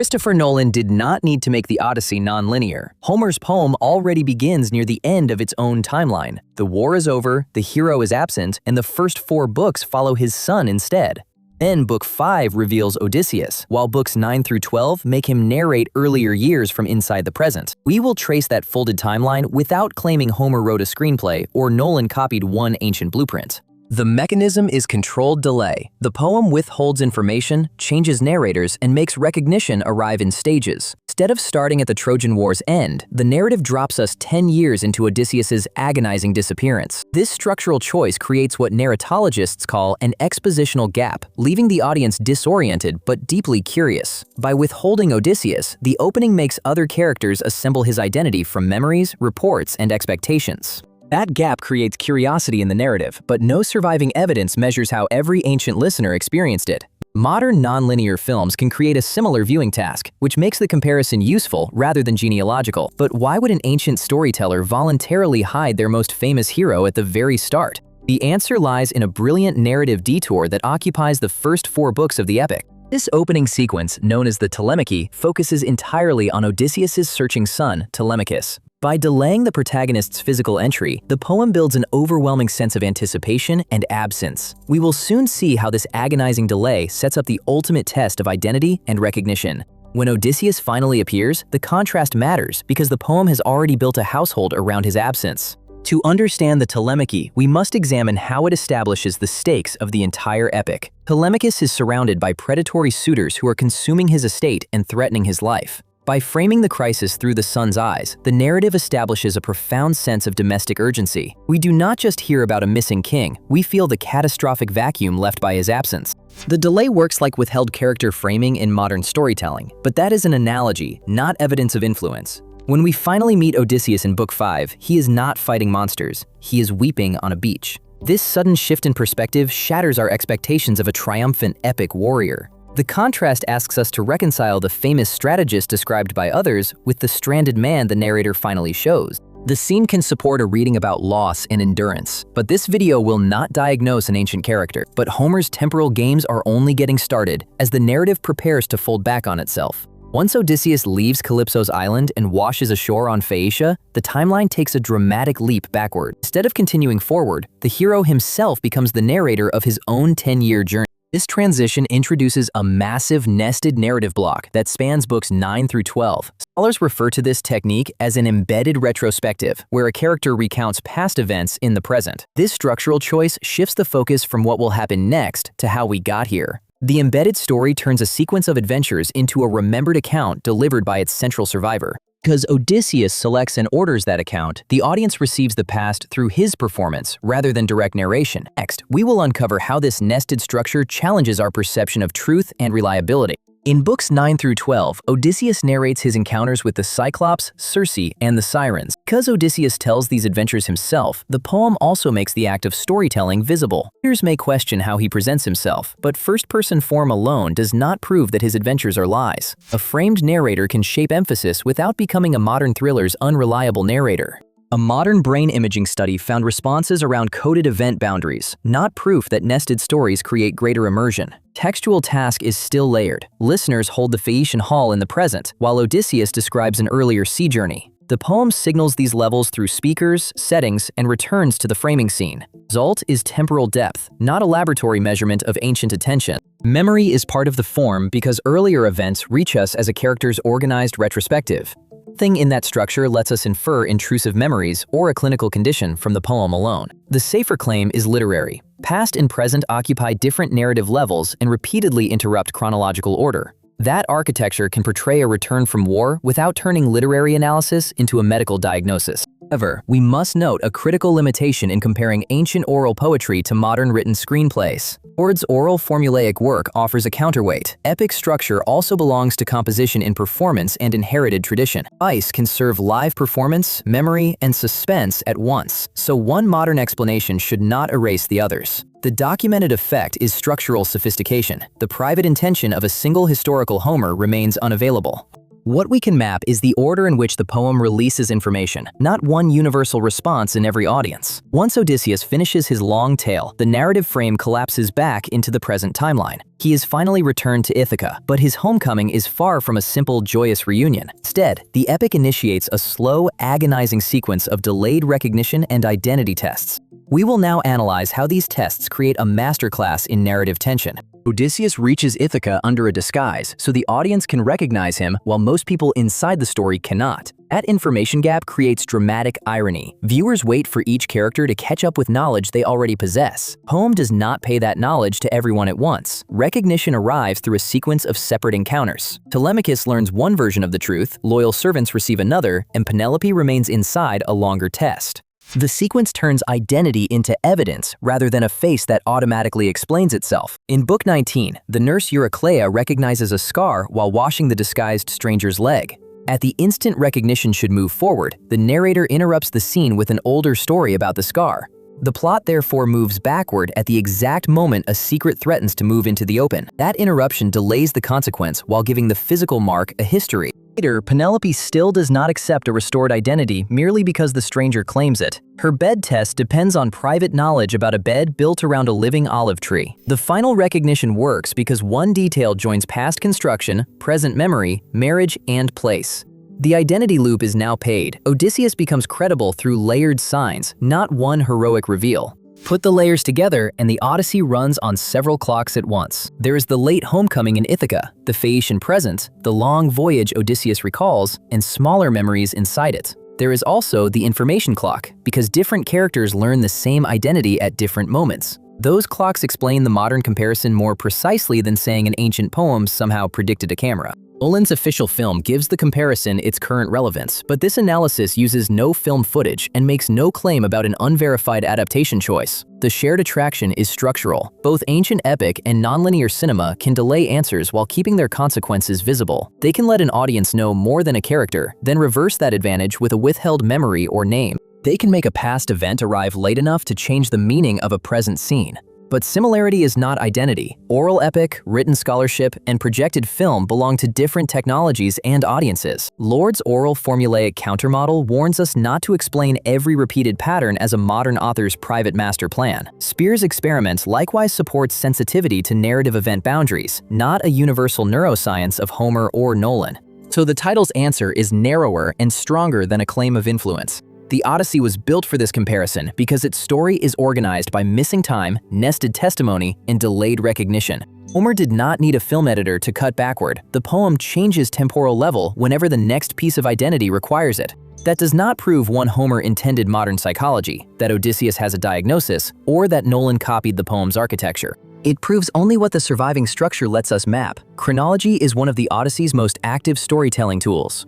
Christopher Nolan did not need to make the Odyssey non-linear. Homer's poem already begins near the end of its own timeline. The war is over, the hero is absent, and the first 4 books follow his son instead. Then Book 5 reveals Odysseus, while Books 9 through 12 make him narrate earlier years from inside the present. We will trace that folded timeline without claiming Homer wrote a screenplay or Nolan copied one ancient blueprint. The mechanism is controlled delay. The poem withholds information, changes narrators, and makes recognition arrive in stages. Instead of starting at the Trojan War's end, the narrative drops us 10 years into Odysseus's agonizing disappearance. This structural choice creates what narratologists call an expositional gap, leaving the audience disoriented but deeply curious. By withholding Odysseus, the opening makes other characters assemble his identity from memories, reports, and expectations. That gap creates curiosity in the narrative, but no surviving evidence measures how every ancient listener experienced it. Modern nonlinear films can create a similar viewing task, which makes the comparison useful rather than genealogical. But why would an ancient storyteller voluntarily hide their most famous hero at the very start? The answer lies in a brilliant narrative detour that occupies the first 4 books of the epic. This opening sequence, known as the Telemachy, focuses entirely on Odysseus's searching son, Telemachus. By delaying the protagonist's physical entry, the poem builds an overwhelming sense of anticipation and absence. We will soon see how this agonizing delay sets up the ultimate test of identity and recognition. When Odysseus finally appears, the contrast matters because the poem has already built a household around his absence. To understand the Telemachy, we must examine how it establishes the stakes of the entire epic. Telemachus is surrounded by predatory suitors who are consuming his estate and threatening his life. By framing the crisis through the son's eyes, the narrative establishes a profound sense of domestic urgency. We do not just hear about a missing king, we feel the catastrophic vacuum left by his absence. The delay works like withheld character framing in modern storytelling, but that is an analogy, not evidence of influence. When we finally meet Odysseus in Book 5, he is not fighting monsters, he is weeping on a beach. This sudden shift in perspective shatters our expectations of a triumphant epic warrior. The contrast asks us to reconcile the famous strategist described by others with the stranded man the narrator finally shows. The scene can support a reading about loss and endurance, but this video will not diagnose an ancient character. But Homer's temporal games are only getting started as the narrative prepares to fold back on itself. Once Odysseus leaves Calypso's island and washes ashore on Phaeacia, the timeline takes a dramatic leap backward. Instead of continuing forward, the hero himself becomes the narrator of his own 10-year journey. This transition introduces a massive nested narrative block that spans books 9 through 12. Scholars refer to this technique as an embedded retrospective, where a character recounts past events in the present. This structural choice shifts the focus from what will happen next to how we got here. The embedded story turns a sequence of adventures into a remembered account delivered by its central survivor. Because Odysseus selects and orders that account, the audience receives the past through his performance rather than direct narration. Next, we will uncover how this nested structure challenges our perception of truth and reliability. In books 9 through 12, Odysseus narrates his encounters with the Cyclops, Circe, and the Sirens. Because Odysseus tells these adventures himself, the poem also makes the act of storytelling visible. Readers may question how he presents himself, but first-person form alone does not prove that his adventures are lies. A framed narrator can shape emphasis without becoming a modern thriller's unreliable narrator. A modern brain imaging study found responses around coded event boundaries, not proof that nested stories create greater immersion. Textual task is still layered. Listeners hold the Phaeacian hall in the present, while Odysseus describes an earlier sea journey. The poem signals these levels through speakers, settings, and returns to the framing scene. The result is temporal depth, not a laboratory measurement of ancient attention. Memory is part of the form because earlier events reach us as a character's organized retrospective. Nothing in that structure lets us infer intrusive memories or a clinical condition from the poem alone. The safer claim is literary. Past and present occupy different narrative levels and repeatedly interrupt chronological order. That architecture can portray a return from war without turning literary analysis into a medical diagnosis. However, we must note a critical limitation in comparing ancient oral poetry to modern written screenplays. Ord's oral formulaic work offers a counterweight. Epic structure also belongs to composition in performance and inherited tradition. Ice can serve live performance, memory, and suspense at once, so one modern explanation should not erase the others. The documented effect is structural sophistication. The private intention of a single historical Homer remains unavailable. What we can map is the order in which the poem releases information, not one universal response in every audience. Once Odysseus finishes his long tale, the narrative frame collapses back into the present timeline. He is finally returned to Ithaca, but his homecoming is far from a simple, joyous reunion. Instead, the epic initiates a slow, agonizing sequence of delayed recognition and identity tests. We will now analyze how these tests create a masterclass in narrative tension. Odysseus reaches Ithaca under a disguise, so the audience can recognize him while most people inside the story cannot. That information gap creates dramatic irony. Viewers wait for each character to catch up with knowledge they already possess. Poem does not pay that knowledge to everyone at once. Recognition arrives through a sequence of separate encounters. Telemachus learns one version of the truth, loyal servants receive another, and Penelope remains inside a longer test. The sequence turns identity into evidence rather than a face that automatically explains itself. In Book 19, the nurse Eurycleia recognizes a scar while washing the disguised stranger's leg. At the instant recognition should move forward, the narrator interrupts the scene with an older story about the scar. The plot therefore moves backward at the exact moment a secret threatens to move into the open. That interruption delays the consequence while giving the physical mark a history. Later, Penelope still does not accept a restored identity merely because the stranger claims it. Her bed test depends on private knowledge about a bed built around a living olive tree. The final recognition works because one detail joins past construction, present memory, marriage, and place. The identity loop is now paid. Odysseus becomes credible through layered signs, not one heroic reveal. Put the layers together and the Odyssey runs on several clocks at once. There is the late homecoming in Ithaca, the Phaeacian present, the long voyage Odysseus recalls, and smaller memories inside it. There is also the information clock, because different characters learn the same identity at different moments. Those clocks explain the modern comparison more precisely than saying an ancient poem somehow predicted a camera. Nolan's official film gives the comparison its current relevance, but this analysis uses no film footage and makes no claim about an unverified adaptation choice. The shared attraction is structural. Both ancient epic and nonlinear cinema can delay answers while keeping their consequences visible. They can let an audience know more than a character, then reverse that advantage with a withheld memory or name. They can make a past event arrive late enough to change the meaning of a present scene. But similarity is not identity. Oral epic, written scholarship, and projected film belong to different technologies and audiences. Lord's oral formulaic countermodel warns us not to explain every repeated pattern as a modern author's private master plan. Spear's experiment likewise supports sensitivity to narrative event boundaries, not a universal neuroscience of Homer or Nolan. So the title's answer is narrower and stronger than a claim of influence. The Odyssey was built for this comparison because its story is organized by missing time, nested testimony, and delayed recognition. Homer did not need a film editor to cut backward. The poem changes temporal level whenever the next piece of identity requires it. That does not prove one Homer intended modern psychology, that Odysseus has a diagnosis, or that Nolan copied the poem's architecture. It proves only what the surviving structure lets us map. Chronology is one of the Odyssey's most active storytelling tools.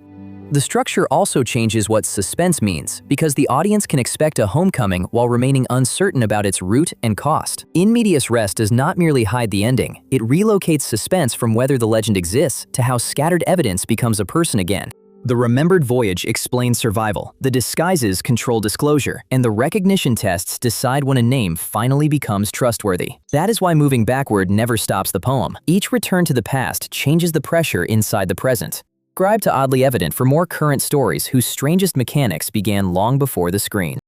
The structure also changes what suspense means, because the audience can expect a homecoming while remaining uncertain about its route and cost. In medias res does not merely hide the ending, it relocates suspense from whether the legend exists to how scattered evidence becomes a person again. The remembered voyage explains survival, the disguises control disclosure, and the recognition tests decide when a name finally becomes trustworthy. That is why moving backward never stops the poem. Each return to the past changes the pressure inside the present. Subscribe to Oddly Evident for more current stories whose strangest mechanics began long before the screen.